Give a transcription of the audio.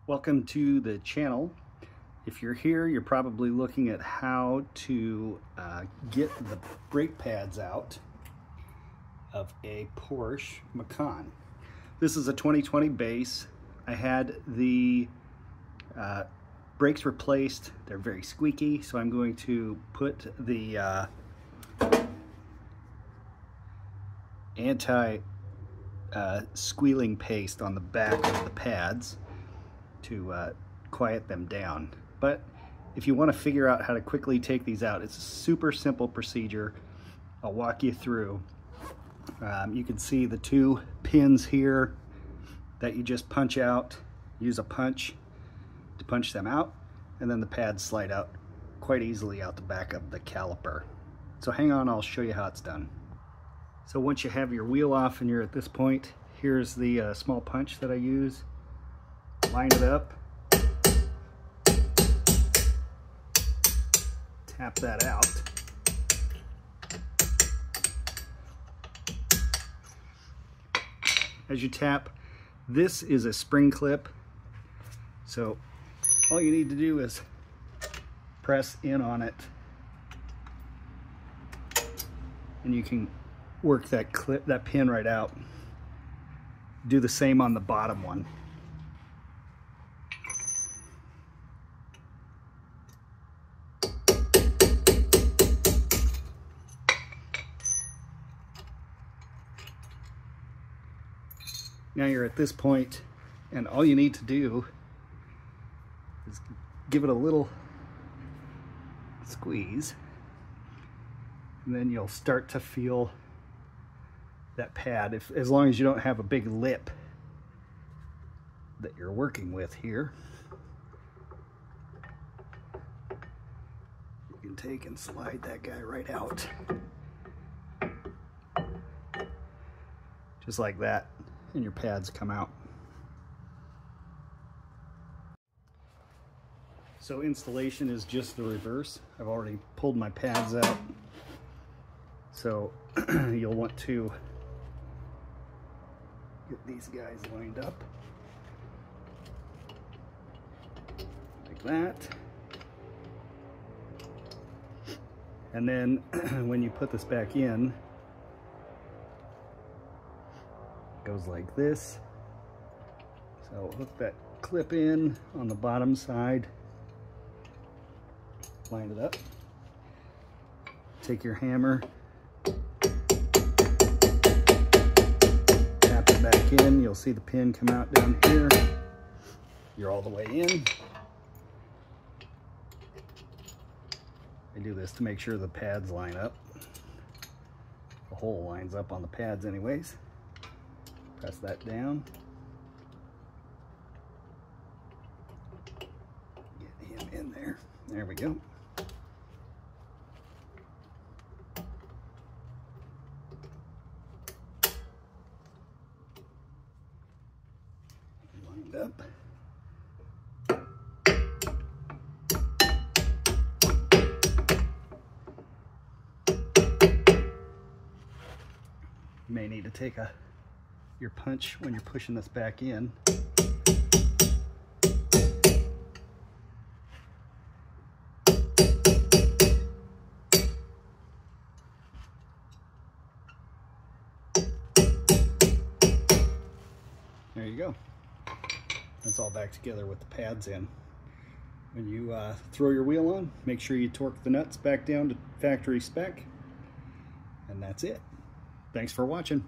Welcome to the channel. If you're here, you're probably looking at how to get the brake pads out of a Porsche Macan. This is a 2020 base. I had the brakes replaced. They're very squeaky, so I'm going to put the anti-squealing paste on the back of the pads to quiet them down. But if you want to figure out how to quickly take these out, it's a super simple procedure. I'll walk you through. You can see the two pins here that you just punch out. Use a punch to punch them out, and then the pads slide out quite easily out the back of the caliper. So hang on, I'll show you how it's done. So once you have your wheel off and you're at this point, here's the small punch that I use. Line it up, tap that out, as you tap, this is a spring clip, so all you need to do is press in on it and you can work that pin right out. Do the same on the bottom one. Now you're at this point, and all you need to do is give it a little squeeze, and then you'll start to feel that pad, as long as you don't have a big lip that you're working with here. You can take and slide that guy right out. Just like that. And your pads come out. So installation is just the reverse. I've already pulled my pads out. So you'll want to get these guys lined up like that. And then when you put this back in, goes like this. So hook that clip in on the bottom side, line it up, take your hammer, tap it back in, you'll see the pin come out down here. You're all the way in. I do this to make sure the pads line up. The hole lines up on the pads anyways. Press that down. Get him in there. There we go. Lined up. You may need to take your punch when you're pushing this back in. There you go. That's all back together with the pads in. When you throw your wheel on, make sure you torque the nuts back down to factory spec, and that's it. Thanks for watching.